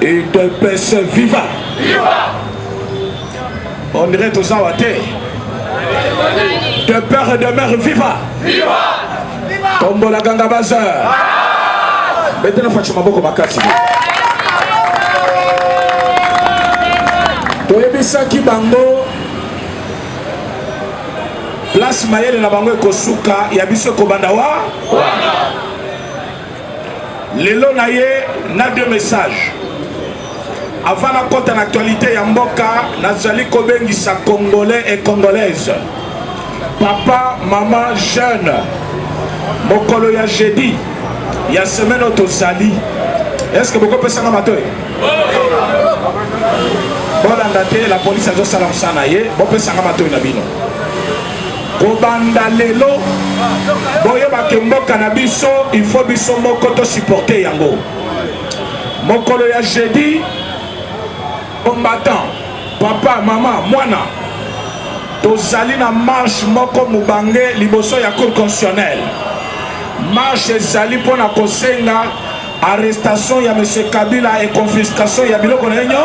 et de paix viva. On dirait aux Awaté. De père et de mère viva. Tombo la ganga bazar. Maintenant, Fatima Boko Bakati. Toyebisa ki bango. Place Mayele na bango ekosuka ya biso kobandawa. Lelo na ye na deux messages. Avant la compte en actualité ya mboka nazali kobengisa congolais et congolaises. Papa, maman, jeune. Mokolo ya jeudi. Ya semaine otosali. Est-ce que beaucoup peut s'en amateur? Bon la police a dit salam sanaye. Bon peut s'en amateur na bino. Kobanda lelo. Boye bakemboka na biso, il faut biso moko to supporter yango. Mokolo ya jeudi. Combattant, papa, maman, mwana. Tozali na marche moko mubange liboso ya cour constitutionnelle. Marche ezali pona kosenga arrestation ya monsieur Kabila et confiscation ya biloko na nyo.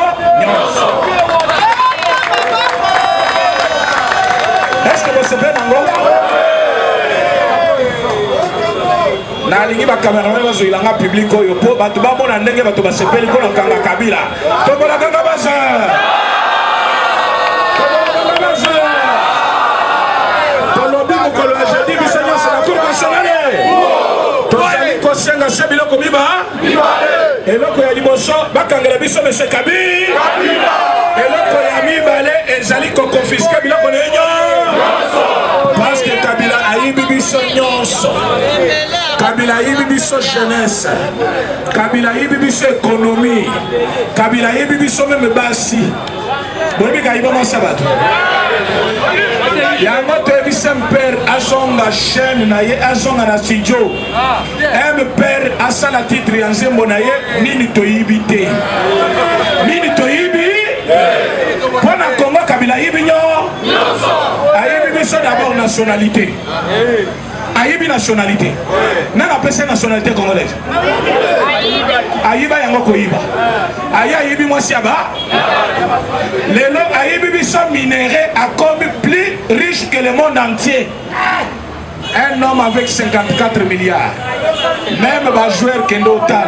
Est-ce que vous savez nango? Na lingi ba cameraman bazo ilanga public oyo po batu ba mona ndenge batu ba sepeli ko na kanga Kabila. To bola kanga basa. Senga sebilo komiba eloko ya liboso bakangela biso monsieur Kabila eloko ya mibale ezali ko confisquer biloko nenyo parce que Kabila ayibi biso nyonso, Kabila ayibi biso jeunesse, Kabila ayibi biso économie, Kabila ayibi biso même basi boyebi kayiba masabato yango toyebisa mpere azonga chaîne na ye azonga na studio mpere asala titre ya nzembo na ye nini toyibi te nini toyibi mpona Congo Kabila ayibi nyonso ayibi biso d'abord nationalité ayibi nationalité nanga apesa nationalité congolaise ayiba yango koyiba ayibi mwasi aba lelo ayibi biso minéré akomi plus riche que le monde entier. Un homme avec 54 milliards. Même un joueur qui est total.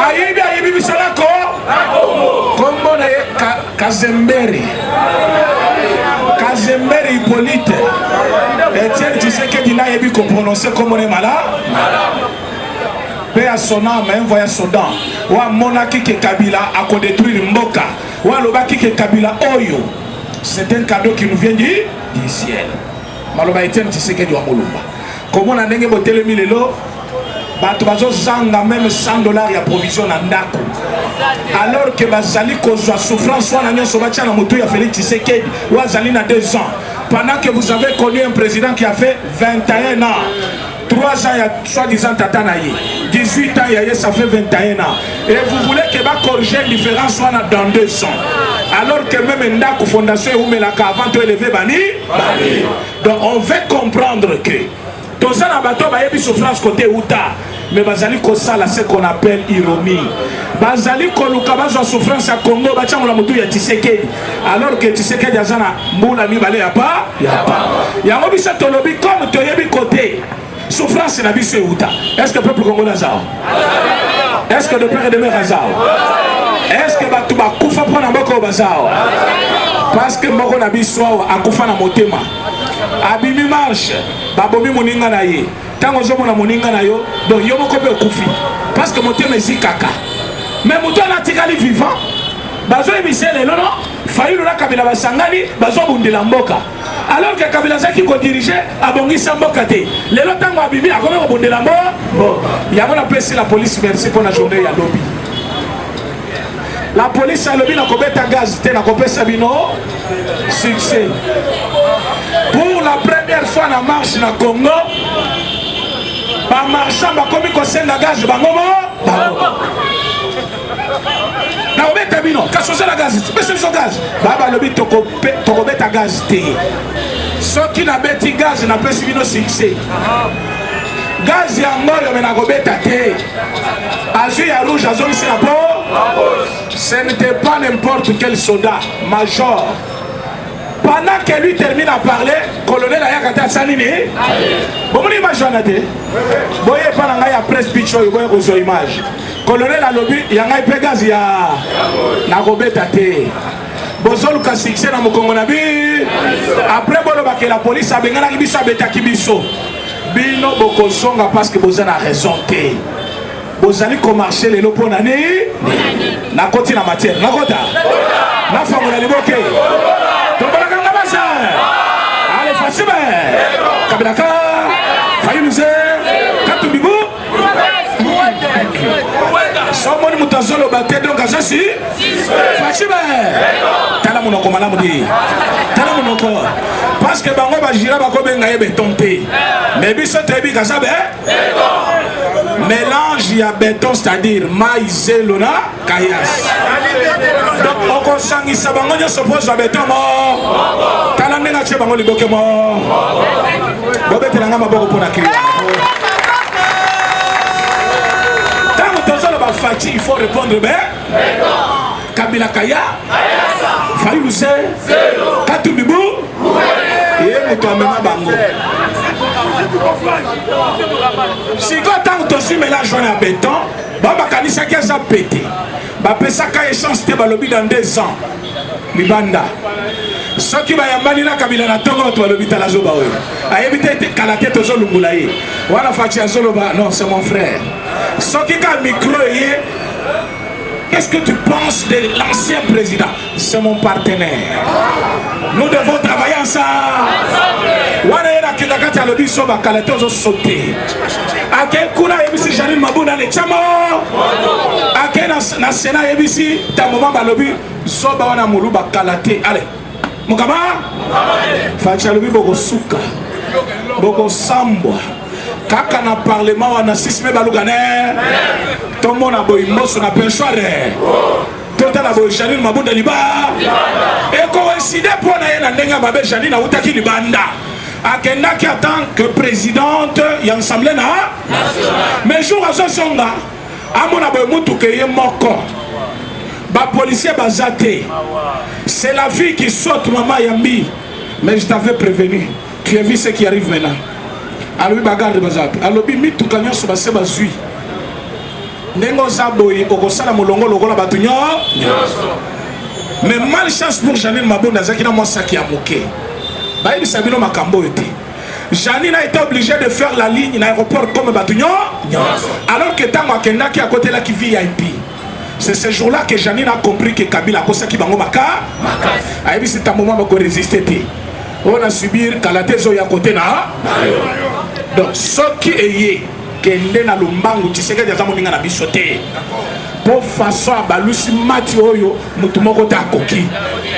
Ayibi biso nako kombo na ye Kazemberi Hippolyte Etienne Tshisekedi na yebi ko prononcer comme on est malade. Paix à son âme, envoya son dent. Wa monaki ke Kabila a ko détruire mboka. Wa lobaki ke Kabila oyo. C'est un cadeau qui nous vient du ciel. Maloba Etienne Tshisekedi wa Mulumba. Comment na ndenge botelemi lelo bato bazo zanga même $100 ya provision na ndako. Alors que bazali kozwa souffrance wana nyonso batia na moto ya Félix Tshisekedi wa zali na 2 ans. Pendant que vous avez connu un président qui a fait 21 ans. 3 ans, il y a soi-disant Tatanaï. 18 ans, ça fait 21 ans. Et vous voulez que va corriger une différence dans 2 ans. Alors que même Ndaku Fondation ou Melaka avant de élever Bani. Donc on veut comprendre que dans un abattoir, il y a une souffrance côté Outa. Mais Bazali Kosala, c'est qu'on appelle ironie. Bazali Kolukabazo souffrance à Congo, Bachamula Moutou ya Tshisekedi. Alors que Tshisekedi a Zana Moula Mibale ya pas. Il y a un objet Tolobi comme Toyebi côté. Souffrance na biso Outa. Est-ce que le peuple congolais a? Est-ce que le père et de mère a? Est-ce que Batouba Koufa prend un boko bazao? Parce que Moko na biso a Koufa na motema. Abimi marche, babomi moninga na ye. Tango zomo na moninga na yo, donc yo moko pe kufi. Parce que motema ezi kaka. Mais moto na tikali vivant. Bazo emisele non non, Fayulu na Kabila basangani, bazo bundela mboka. Alors que Kabila zaki ko diriger abongisa mboka te. Lelo tango abimi akome ko bundela mboka. Bon, yango na pesi la police merci pour la journée ya lobby. La police a lobby na kobeta gaz te na kopesa bino succès. Pour la première fois na marche na Congo, ba marchand ba komi ko senda gaz bangomo. Na obeta bino, kasoza la gaz, pesa biso gaz. Baba lobby tokobeta gaz te. Soki na beti gaz na pesi bino succès. gaz yango yo mena kobeta te azwi ya rouge azongisi na po. Ce n'était pas n'importe quel soldat major. Pendant que lui termine à parler, colonel Ayakata Sanini, bon, on image en a dit, boye pendant qu'il y a presse pitch, il y a une image. Colonel a lobby, il y a un pégaz, il y a na robeta te. Bozol ka succès na Mokongo na bi. Après bolo ba que la police a bengana ki biso abeta ki biso. Bino boko songa parce que vous avez raison te. Vous allez commarcher les lopes na ni. Na koti na matière, na kota. Na fango na liboke. Allez, facile. Kabilaka, Fayouze, Katubibou. Somoni Moutazolo Baté, donc à Jassi. Facile. Tala Monoko, Madame dit. Tala Monoko. Parce que Bango Bajira Bako Bengaye Betonté. Mais Bissot Tebi Kazabe. Mélange, il y a béton, c'est-à-dire maïs, lona, kayas. Donc, on consent que ça s'oppose à béton. Kalanenga tche bango liboke mo. Bobete nanga maboko pona kiri. Tant que tozo ba fati, il faut répondre ben. Kabila Kaya. Fayouze. Katubibou. Et muto amena bango. Si quand tu suis mélange en béton, Baba Kanisa qui a pété. Baba Saka échange te balobi dans 2 ans. Libanda. Ce qui va y avoir na Kabila na Tongo to balobi ta la zoba oyo. Ayebite te kalate to zo lungulaye. Wana fati ya zoloba non c'est mon frère. Ce qui a micro yé. Qu'est-ce que tu penses de l'ancien président? C'est mon partenaire. Nous devons travailler ensemble. Wana yena kindakati ya lobi so ba kalate zo sauter. Akekuna yebisi Janine Mabunda ne chamo. Akena na Sénat yebisi ta moment balobi so ba wana mulu ba kalate. Allez. Mukama? Fati ya lobi boko suka. Boko sambwa. Kaka na parlement wana sisme balugane. Tout le monde a beau immoso na penchore. Tout a beau Janine Mabunda liba. Et coïncide pour na yena ndenga babe Janine utaki libanda. Akenda qui attend que présidente y ensemble na. Mais jour à ce songa, à mon aboy mutu que yé moko. Ba policier bazate. C'est la vie qui saute maman Yambi. Mais je t'avais prévenu. Tu as vu ce qui arrive maintenant. Alors oui bagarre bazate. Alors bi mitu kanyo so base bazui. Nengo zaboy okosala molongo lokola batunyo. Mais malchance pour Janine Mabunda Zakina moi ça qui a moqué. Janine a été obligée de faire la ligne dans l'aéroport comme Batugnon. Alors que Tango Akenda qui est à côté là qui vit VIP. C'est ce jour-là que Janine a compris que Kabila a posé qui bango maka. Aïe, c'est un moment où résister. On a subi Kalate Zoya à côté là. Donc, ce qui est kende na lumbangu tiseke déjà moninga na bisoté pour façon balusi mati oyo mutu moko ta koki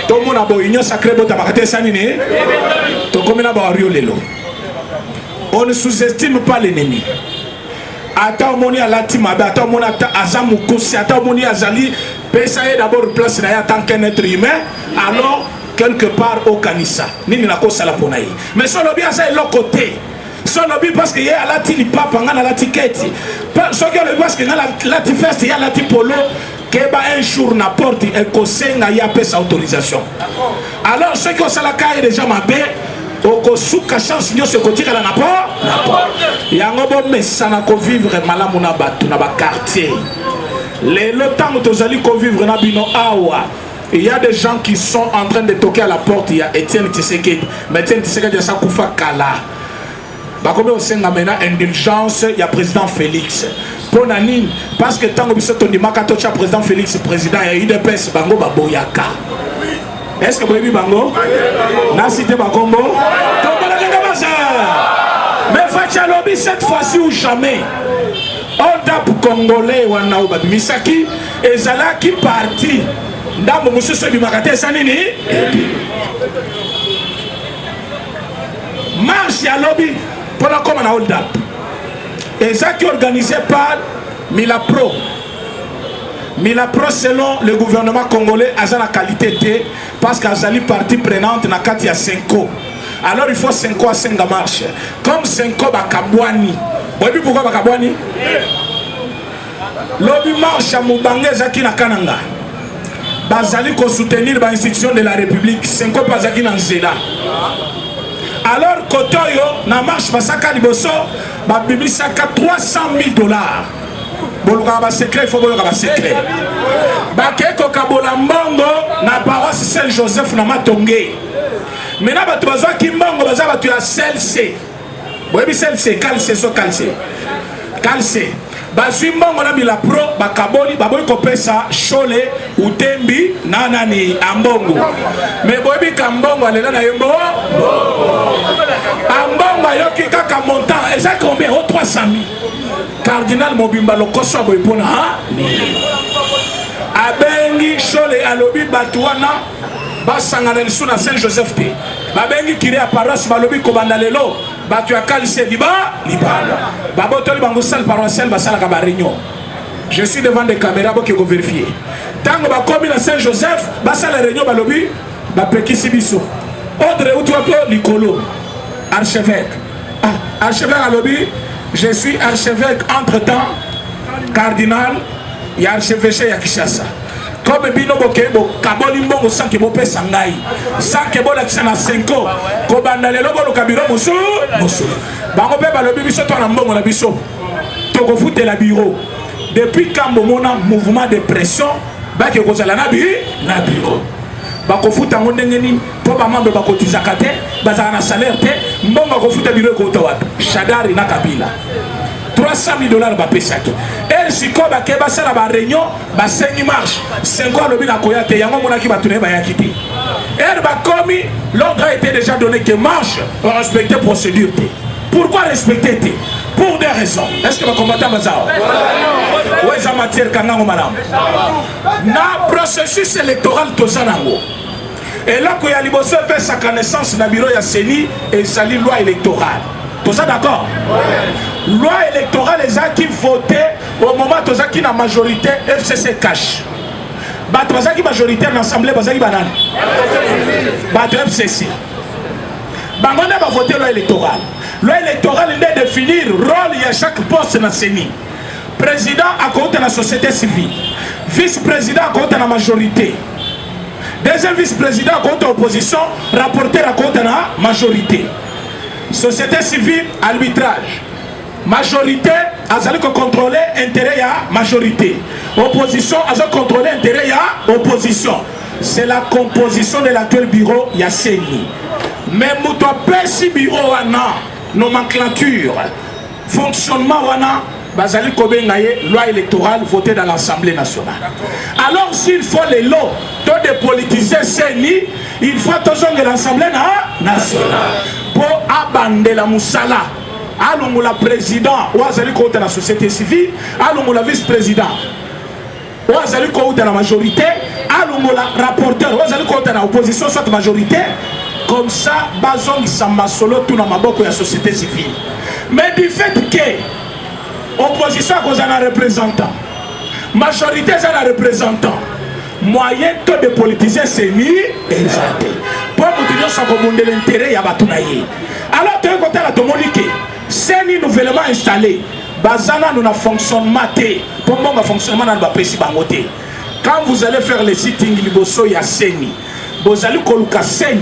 to mona bo union sacrée bota makate sanine to komina ba rio lelo. On ne sous-estime pas l'ennemi. Ata omoni alati mabe ata omoni ata azamu kosi ata omoni azali pesa est d'abord place na ya tant qu'un être humain alors quelque part au kanisa nini na kosa la ponayi mais solo bien ça est l'autre côté. Solobi parce que y a la tili papa ngana la tiketi. Ce que le parce que la tifeste y a la tipolo que un jour na porte et kosenga y a pas sa autorisation. Alors ce que ça la caille déjà ma bé au souka chance nyo se kotira la n'apporte. Yango bo mesana ko vivre malamu na batu na ba quartier. Le temps où tozali ko vivre na bino awa. Il y a des gens qui sont en train de toquer à la porte, il y a Etienne Tshisekedi. Mais Etienne Tshisekedi ça kufa kala. Comme on sait maintenant indulgence, il y a président Félix. Pour Nanine, parce que tant que vous êtes dit président Félix, président, il y a eu des pèses, Bango Baboyaka. Est-ce que vous avez vu Bango? N'a cité Bango? Mais Fachalobi, cette fois-ci ou jamais, on tape Congolais ou Anaouba Misaki, et Zala qui partit dans mon monsieur Sobimakate Sanini. Marche à lobby. Pour la comme un hold up. Et ça qui est organisé par Milapro. Milapro selon le gouvernement congolais a la qualité T parce qu'Azali partie prenante na Katia 5 ans. Alors il faut 5 ans à 5 marches. Comme 5 ans Bakabwani. Boyebi pourquoi bakabwani? Lobby marche à Moubangé Zaki na Kananga. Bazali ko soutenir ba institution de la République. 5 ans bazaki na Nzela. Alors Kotoyo na marche basaka liboso ba bibisaka $300,000. Boluka ba secret, il faut boluka ba secret. Ba keko kabola mbongo na paroisse Saint-Joseph na Matongé. Maintenant ba tubazwa kimbongo baza ba tu ya CLC. Boyebi CLC, calce so calce. Calce. Bazwi mbongo na bila pro bakaboli baboyi kopesa Shole Utembi na nani ambongo. Mais boyebi kambongo alela na yembo. Ambongo yoki kaka montant exact combien? 300,000. Cardinal Mobimba lokoso boy pona ha? Abengi Shole alobi batuana basangana lisu na Saint-Joseph te. Babengi kiri a paroisse balobi kobanda lelo. Batu ya kalise liba libala. Babotoli bango salle paroissiale basala ka ba réunion. Je suis devant des caméras pour que vous vérifiez. Tango ba komi na Saint-Joseph basala réunion balobi ba pekisi biso. Ordre ou tu appelles Nicolo archevêque. Ah, archevêque alobi, je suis archevêque entre-temps cardinal et archevêché ya Kinshasa. Comme bino bokebo kaboli mbongo sanke bope sangai sanke bola kisana 5 ans ko bandale lobo lo kabiro musu bango pe balobi biso to na mbongo na biso to ko futela bureau depuis quand mona mouvement de pression ba ke kozala na bureau ba ko futa ndenge nini po ba mambe ba kotizaka te bazana na salaire te mbongo ko futa bureau ko to wapi Shadari na Kabila $300,000 ba pesaki. Et si ko ba ke ba sala ba réunion ba sengi marche 5 ans lobi na koyate yango mona ki ba tune ba yakiti. Et ba komi l'ordre a été déjà donné que marche pour respecter procédure. Pourquoi respecter? Pour des raisons. Est-ce que va combattre bazao? Ouais, ça matière kanango madame. Na processus électoral tozanango. Et là ko ya liboso fait sa connaissance na bureau ya Seni et sali loi électorale. Tout ça d'accord? Loi électorale les gens qui votaient au moment où ils la majorité FCC cash. Bat qui majoritaire dans l'Assemblée bazaki banane. Bat FCC. Bangonde va voter loi électorale. Loi électorale est de définir rôle à chaque poste dans CENI. Président à côté de la société civile. Vice-président à côté de la majorité. Deuxième vice-président à côté de l'opposition. Rapporteur à côté de la majorité. Société civile, arbitrage. Majorité, elle a contrôler l'intérêt à majorité. Opposition, elle a contrôler l'intérêt à opposition. C'est la composition de l'actuel bureau Yasseni. Mais nous avons bureau wana, nomenclature, fonctionnement wana, bazali kobengaye loi électorale votée dans l'Assemblée nationale. Alors s'il faut les lots, tous des politiciens Seni, il faut toujours que l'Assemblée nationale pour abander la moussala. Allons la président, ou azali contre la société civile, allons la vice-président, ou azali contre la majorité, allons la rapporteur, ou azali contre l'opposition, soit majorité. Comme ça, bazong samba solo tout dans ma boko la société civile. Mais du fait que opposition a un représentant, majorité a un représentant, moyen taux de politiciens c'est mis exacté. Pour nous dire ça comme l'intérêt ya batunaye. Alors tu es côté la tomonique. C'est nouvellement installé. Bazana nous na fonctionnement té. Pour moi fonctionnement na ba précis bangoté. Quand vous allez faire les sitting liboso ya Seni, vous allez koluka Seni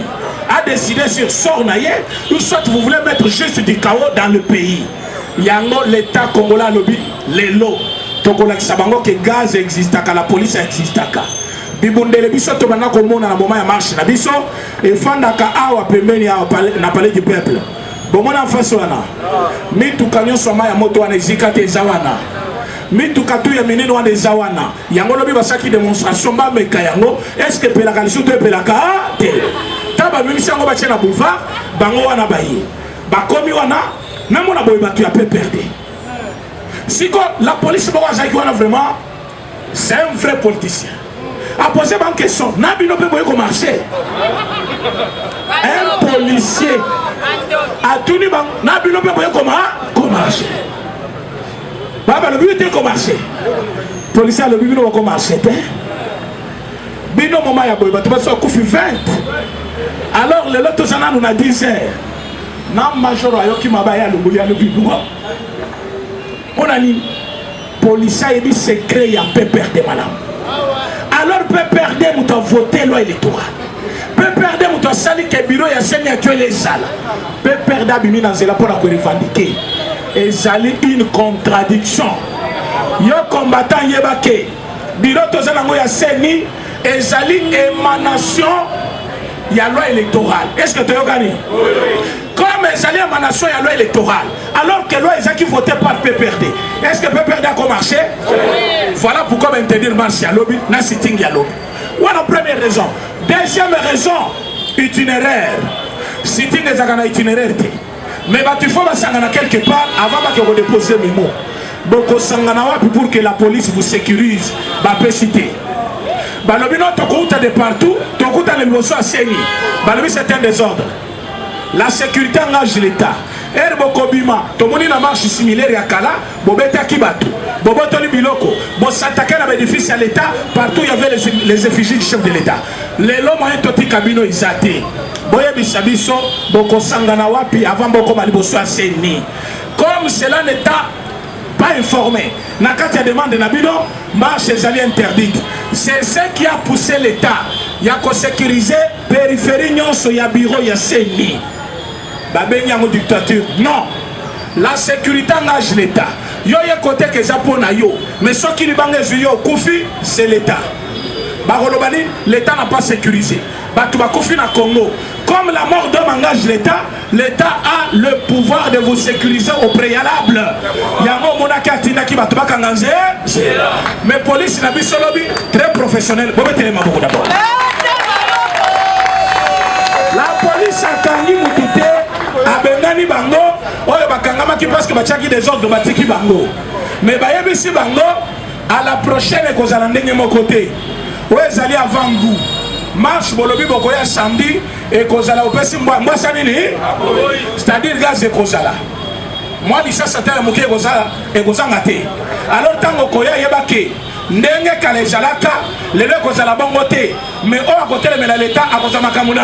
a décidé sur Sornaye, ou soit vous voulez mettre juste du chaos dans le pays. Yango l'état congolais lobby les lots. Tokola kisabango que gaz existe ka la police existe ka. Bibundele biso to bana ko mona na moment ya marche na biso et fandaka awa pembeni ya na palais du peuple. Bomona faso wana. Mitu kanyo soma ya moto wana ezikate zawana. Mitu katu ya minino wana zawana. Yango lobi basaki démonstration ba meka yango. Est-ce que pelaka lisu to pelaka te? Taba mimi sango ba tena boulevard bango wana baye. Bakomi wana même na boye batu ya peu perdre. Siko la police ba wazaki wana vraiment c'est un vrai politicien. A poser une question. Nabino peut pas marcher. Un policier a tout dit Nabino peut pas marcher. Baba le but est comment marcher. Policier le but est marcher. Bino moment ya boy ba tu vas coup 20. Alors les autres gens nous a 10 heures. Na major ayoki mabaya le boya le bino. On a dit, policier et dit secret, il y a PPRD, madame. Alors PPRD, nous avons voté loi électorale. PPRD, nous avons sali que le bureau, il y a signature les salles. PPRD a mis dans la pour la revendiquer. Et ça une contradiction. Yo combattant yebake. Bureau tozanango ya seni et ça émanation il y a loi électorale. Est-ce que tu as gagné? Comme ça émanation il y a loi électorale. Alors que loi est qui voté par PPRD. Est-ce que PPRD a marché? Voilà pourquoi interdire marche à lobby, na sitting ya lobby. Voilà la première raison. Deuxième raison, itinéraire. Sitting est un itinéraire. Mais il faut que quelque part avant que vous déposiez mes mots. Beaucoup pour que la police vous sécurise. Cité. De partout, c'est un désordre. La sécurité engage l'État. Bokobima, tomoni na marche similaire à Kala, Bobeta Kibatu, Bobotoni Biloko, Bosataka na bénéfice à l'État, partout il y avait les effigies du chef de l'État. Les lois moyens toti kabino isate. Boye bisabiso, Boko Sangana wapi avant Boko Maliboso Aseni. Comme cela n'est pas informé, Nakati a demandé Nabino, marche est interdite. C'est ce qui a poussé l'État. Il y a qu'à sécuriser périphérie, il y a bureau, il y a Seni. Dictature. Non, la sécurité engage l'État. Yo y a côté que Japon a yo, mais ce qui lui bange yo Koufi, c'est l'État. L'État n'a pas sécurisé. Koufi na Congo. Comme la mort d'homme engage l'État, l'État a le pouvoir de vous sécuriser au préalable. Mais police n'a pas lobby très professionnel. La police a tangi moutouté. Abengani bango, oyo bakangama ki parce que bachaki des ordres batiki bango. Mais bayebisi bango à la prochaine ekozala ndenge mokote. Oyo ezali avant goût. Marche bolobi bokoya samedi ekozala opesi mbwasa nini? C'est-à-dire gaz ekozala. Moi lisa satala moke ekozanga te. Alors tango koya yebake ndenge kala ezalaka lelo ekozala bongo te. Mais oyo akotelemela l'État akozala makambo na.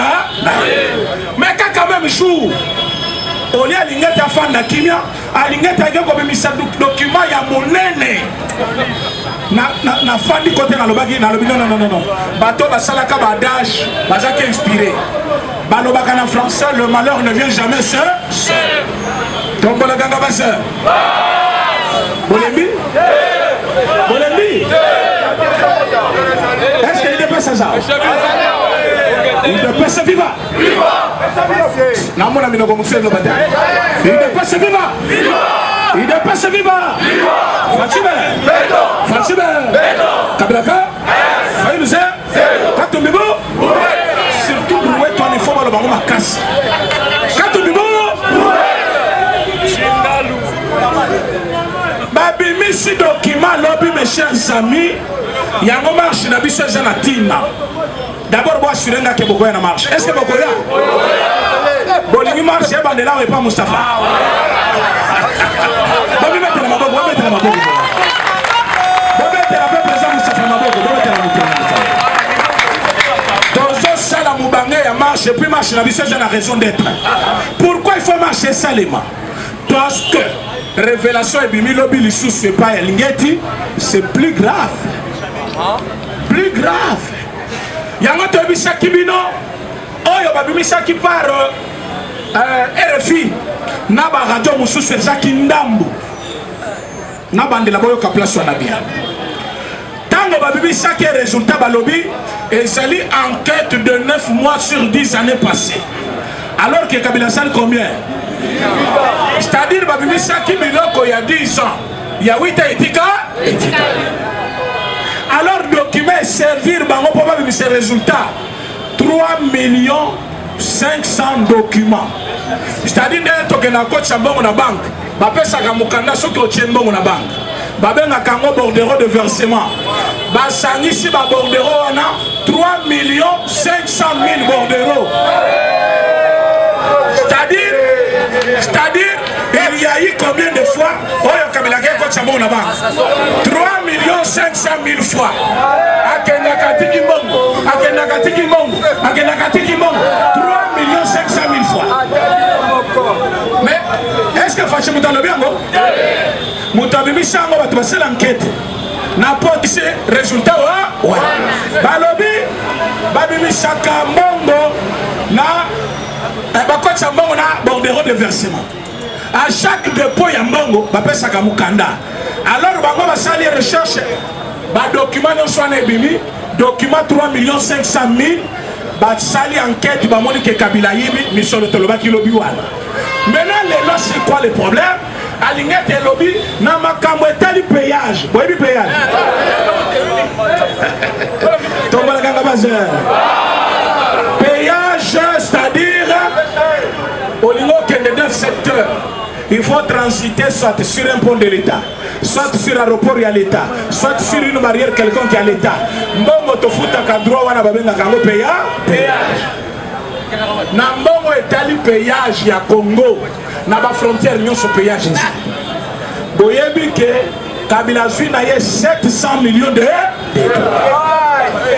Mais quand même jour au lieu d'alingeta fanda kimia alingeta yako bimisa document ya monene na fandi côté na lobaki na lobi non bato basalaka badage bazaki inspiré balobaka na français le malheur ne vient jamais seul tombola ganga basa bolembi est-ce qu'il dépasse ça il dépasse viva namona minoko muselo bata il dépasse viva il dépasse viva Fatima Kablaka Faïlouze Katumbibo surtout brouet ton il faut le bango ma casse Katumbibo Babi misi document lobby mes chers amis yango marche na biso na tina. D'abord, moi, je suis là qui est en marche. Est-ce que vous connaissez? Bolimi marche, et Bandela et pas Mustafa. Vous mettez la mabogue, vous mettez la mabogue. Vous mettez la mabogue, présent Mustafa Mabogue, vous mettez la mabogue. Dans un salle à Moubangé, il marche, et puis marche, la vie, j'ai la raison d'être. Pourquoi il faut marcher salement? Parce que révélation et bimi lobby l'issue, c'est pas Lingeti, c'est plus grave. Plus grave. Yango tobisa kibino oyo babimisa ki par RFI na ba radio mususu ezaki ndambu na bandela boyo ka place wana bien tango babimisa ki résultat balobi ezali enquête de 9 mois sur 10 années passées alors que Kabila Sall combien c'est-à-dire babimisa ki biloko il y a 10 ans il y a 8 ans etika alors document servir bango pour avoir ces résultats 3 500 000 documents c'est-à-dire que na coach mbongo na banque bapesaka mukanda soki otie mbongo na banque babengaka ngo bordereau de versement basangisi ba bordereau wana 3 500 000 bordereau c'est-à-dire il y a eu combien de fois oyo Kabila coach mbongo na banque 3 500 000 fois akendaka tiki mbongo 3 500 000 fois mais est-ce que Fachi Mouta le bien abimisa yango bato basala enquête na potise résultat wa balobi babimisaka mbongo na bakotisa mbongo na bordereau de versement. À chaque dépôt ya mbongo bapesaka mukanda. Alors bango basali recherche ba document nyonso wana ebimi document 3 500 000 basali enquête bamoni ke Kabila yibi misolo tolobaki lobi wana. Maintenant lelo c'est quoi le problème? Alingete lobi na makambo etali payage. Boyebi payage. Tombola kanga bazer. Payage c'est-à-dire au niveau de 9 secteurs. Il faut transiter soit sur un pont de l'État, soit sur l'aéroport à l'État, soit sur une barrière quelconque à l'État. Mbongo tofuta kadroit wana babenga kango péage. Nambongo etali péage ya Congo. Na ba frontière nyonso péage ici. Boyebi ke Kabila zwi na ye 700 millions de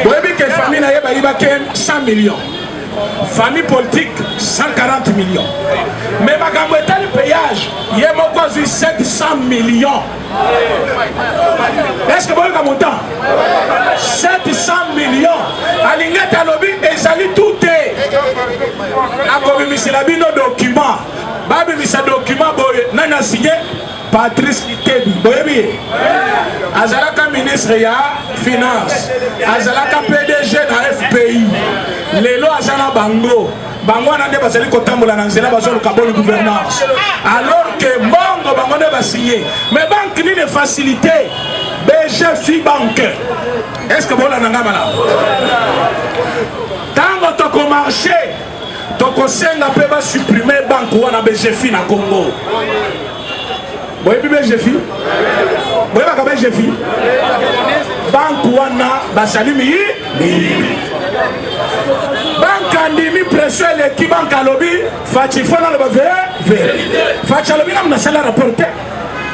boyebi ke famille na ye ba yiba ke 100 millions. Famille politique 140 millions. Mais makambo etali péage ye moko zwi 700 millions. Est-ce que vous avez un montant? 700 millions. Alingeta lobi ezali tout est. Akobimisela bino document. Babimisa document boye nana signé Patrice Itebi. Boyebi. Azalaka ministre ya finance. Azalaka PDG na FPI. Lelo azana bango. Bango na nde bazali kotambola na nzela bazoluka bonne gouvernance. Alors que Bongo bango nde ba signé. Mais banque ni de facilité. BGFI banque. Est-ce que bola nanga mala? Tango toko marché. Toko senga pe ba supprimer banque wana BGFI na Congo. Boyebi BGFI? Boyeba ka BGFI? Banque wana basali mi. Banque andimi pression l'équipe banque à lobby fachi fona le vérité fachi lobby na mnasala rapporter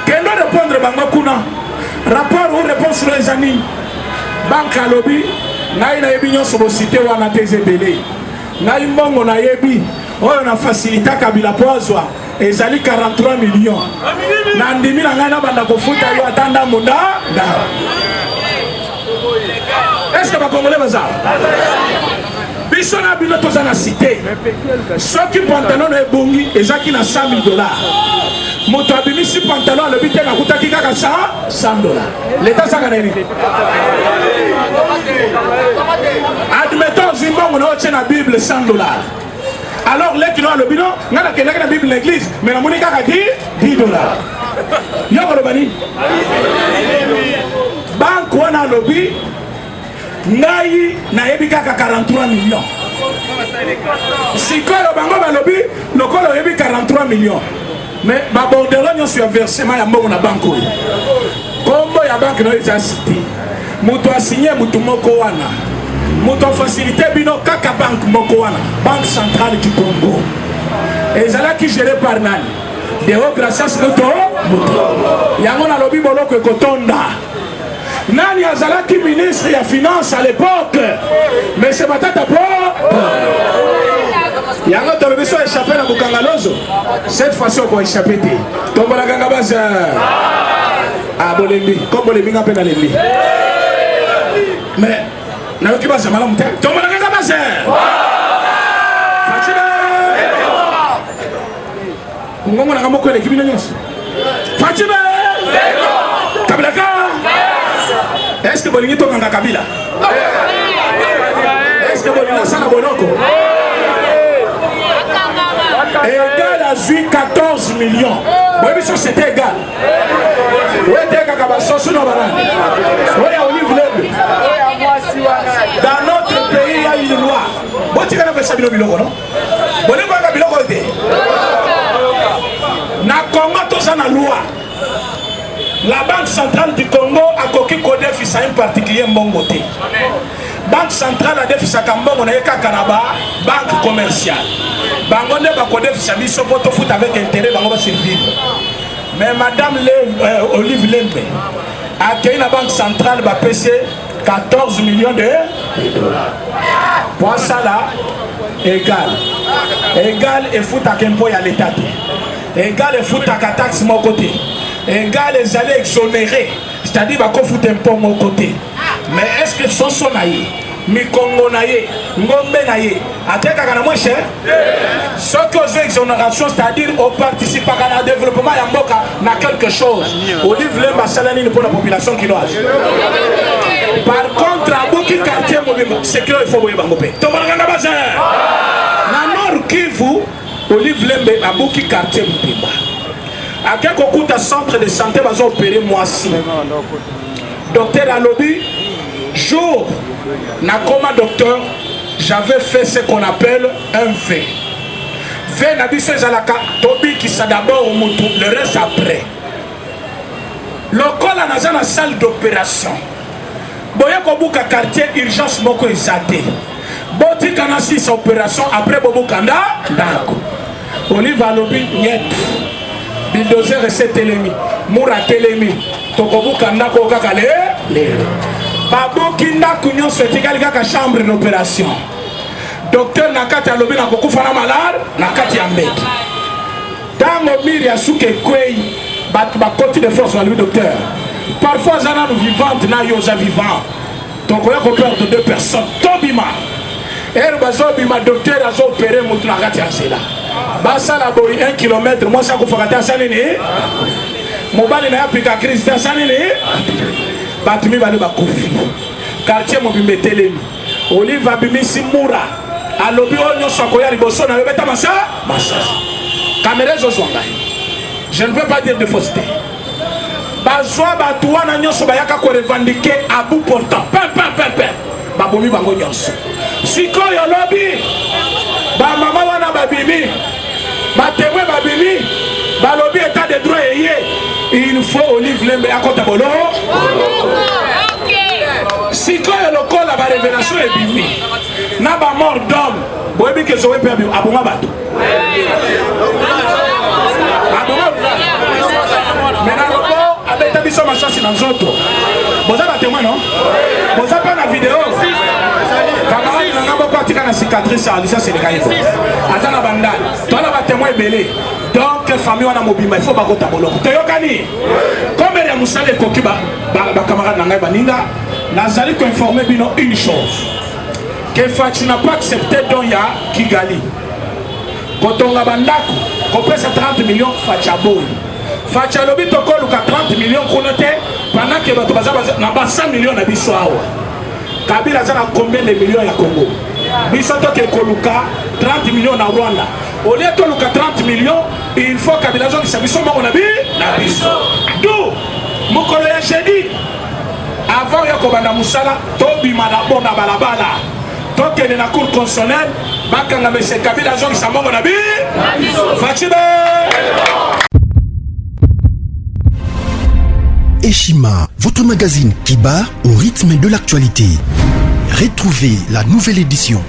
kendo répondre bango kuna rapport ou réponse sur les amis banque à lobby ngai na yebi nyonso bo cité wana tezebele ngai mbongo na yebi oyo na facilité Kabila poazwa ezali 43 millions na ndimi na ngai na banda kofuta yo atanda munda da. Est-ce que va congolais baza? Bisona bino toza na cité. Ceux qui pantalon na ebongi ezaki na 100 000 $. Moto abimisi pantalon le bité na kutaki kaka 100 $. L'état saka nini? Admettons zimbongo na oche na Bible 100 $. Alors les qui n'ont le bino ngana kenaka na Bible l'église mais na moni kaka 10 $. Yoko lobani. Banque wana lobby ngai na yebi kaka 43 millions. Sikoyo bango balobi lokolo yebi 43 millions. Mais ba bordelo nyonso ya versement ya mbongo na banque oyo. Kombo ya banque no eza cité. Muto a signé mutu moko wana. Muto facilité bino kaka banque moko wana. Banque centrale du Congo. Ezalaki géré par nani? Deo Gracias Moto. Yango na lobi boloko ekotonda. Nani azalaki ministre ya finance à l'époque? Mais c'est Matata Po. Yango tolobiso échappé na Bukangalozo. Cette fois-ci on va échapper. Tombola ganga baza. Ah bolembi, comme bolembi ngapé na lembi. Mais na yoki baza malamu te. Tombola ganga baza. Fachina. Ngongo na ngamoko l'équipe nyonso. Fachina. Kabila ka. Est-ce que Bolingi tokanga Kabila? Est-ce que Bolingi sana bonoko? Égal a joué 14 millions. Oui, mais c'était égal. Oui, t'es kakabasoso no banane. Oui, on y voulait. Dans notre pays, il y a une loi. Bon, tu connais ça biloko non? Bolingo ka biloko te. Na Congo to ça na loi. La Banque centrale du Congo a coqué codé fils à un particulier mbongoté. Banque centrale a défisé à Kambongo na yeka Kanaba, banque commerciale. Bangonde ba codé fils à biso poto foot avec intérêt bango va survivre. Mais Madame Olive Lembe a accueilli la Banque centrale va PC 14 millions de $. Pour ça là, égal. Égal et foot à Kempo à l'État. Égal et foot à taxe mon côté. Un gars les allait exonérer. C'est-à-dire qu'on fout un peu mon côté. Mais est-ce que son sonaï, Mikongo naïe, Ngombe naïe, à tel qu'à moins cher? Ce que aux exonérations, c'est-à-dire on participe à le développement Yamboka, n'a quelque chose. Au livre de Massalani pour la population quinoise. Par contre, à beaucoup de quartiers, c'est qu'il faut vous y bangopé. Tomaranga Bazin. Namor Kivu, au livre de à beaucoup de quartiers, à quelques coups de centre de santé, va opérer moi aussi. Docteur Alobi, jour, Nakoma docteur, j'avais fait ce qu'on appelle un V. V Nabiso Zalaka, Tobi qui s'est d'abord au moutou, le reste après. Le col a dans la salle d'opération. Boya Kobuka quartier, urgence moko exaté. Boti kana 6 opérations après Bobo Kanda, d'accord. Olive Alobi, niet. Bulldozer et c'est Télémi. Moura Télémi. Tokobu Kanda Kokakale. Babo Kinda Kunyon souhaité qu'à chambre d'opération. Docteur Nakati Alobi na Koku Fana malade. Nakati Ambek. Dans le mire Yasuke Kwei. Bakoti de force, le docteur. Parfois, Zana nous vivante, na yosa vivant. Donc, on a peur de 2 personnes. Tobima. Bima, docteur a opéré mon Nakati Ansela. Basa la boy 1 km, moi ça qu'on fera Tanzanie. Mon bali n'a plus qu'à crise Tanzanie. Batumi bali bakufi. Quartier mo bimbe telemi. Olive abimi simura. Alobi onyo sakoya liboso na beta massa. Massa. Caméra zo zonga. Je ne veux pas dire de fausseté. Bazwa batuwa na nyoso bayaka ko revendiquer à bout portant. Pem. Babomi bango nyoso. Sikoyo lobi. Ba mama wana babimi. Ba témoin babimi. Ba lobi état de droit yé. Il faut Olive Lembe à côté bolo. Sikoyo lokola ba révélation et bimi. Na ba mort d'homme. Boyebi ke zowe pe abonga bato. Maintenant, avec biso masasi na nzoto. Boza ba témoin non? Boza pas na vidéo. Camarade na ngabo kwa tika na cicatrice à lisa c'est les gars. Atana bandal. Toi là ba témoin belé. Donc famille wana mobima il faut ba kota boloko. Toyokani. Comme ya musale kokiba ba camarade na ngai baninga, nazali ko informer bino une chose. Que Fachi n'a pas accepté donc ya Kigali. Quand on a bandako, qu'on pèse 30 millions Fachaboy. Fachalobi toko luka 30 millions konote pendant que bato baza na 100 millions na biso awa. Kabila za na combien de millions ya Congo? Biso to ke koluka 30 millions na Rwanda. Au lieu to luka 30 millions, il faut Kabila zo ki biso mo na biso. Do mokolo ya jeudi avant ya ko banda musala to bima na bona balabala. To ke na cour constitutionnelle bakanga monsieur Kabila zo ki mo na biso. Fachibe Eshima, votre magazine qui bat au rythme de l'actualité. Retrouvez la nouvelle édition.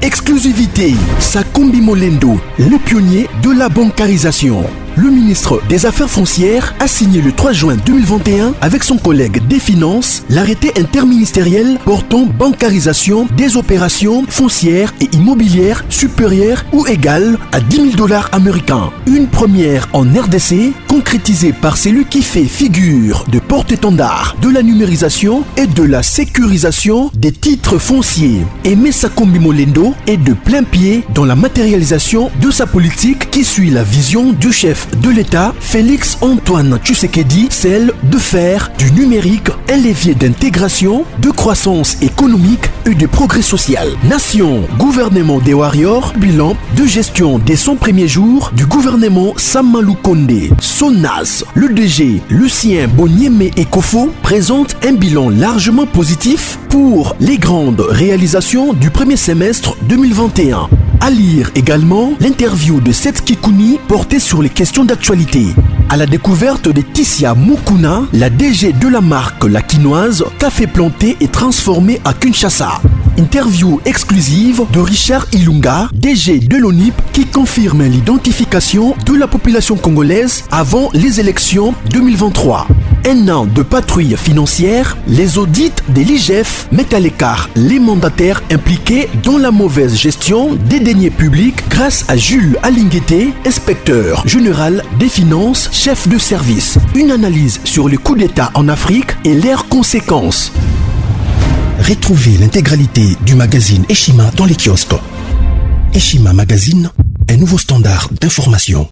Exclusivité, Sakombi Molendo, le pionnier de la bancarisation. Le ministre des Affaires foncières a signé le 3 juin 2021 avec son collègue des Finances l'arrêté interministériel portant bancarisation des opérations foncières et immobilières supérieures ou égales à 10 000 $ américains. Une première en RDC concrétisée par celui qui fait figure de porte-étendard de la numérisation et de la sécurisation des titres fonciers. Aimé Sakombi Molendo est de plein pied dans la matérialisation de sa politique qui suit la vision du chef de l'État, Félix Antoine Tshisekedi, celle de faire du numérique un levier d'intégration, de croissance économique et de progrès social. Nation, gouvernement des warriors, bilan de gestion des 100 premiers jours du gouvernement Samalou Kondé. SONAS, le DG Lucien Boniemé Ekofo présente un bilan largement positif pour les grandes réalisations du premier semestre 2021. À lire également l'interview de Seth Kikouni portée sur les questions d'actualité. À la découverte de Tissia Mukuna, la DG de la marque La Quinoise, café planté et transformé à Kinshasa. Interview exclusive de Richard Ilunga, DG de l'ONIP, qui confirme l'identification de la population congolaise avant les élections 2023. un an de patrouille financière, les audits de l'IGF mettent à l'écart les mandataires impliqués dans la mauvaise gestion des deniers publics grâce à Jules Alinguete, inspecteur général des finances, chef de service. Une analyse sur les coups d'État en Afrique et leurs conséquences. Retrouvez l'intégralité du magazine Eshima dans les kiosques. Eshima Magazine, un nouveau standard d'information.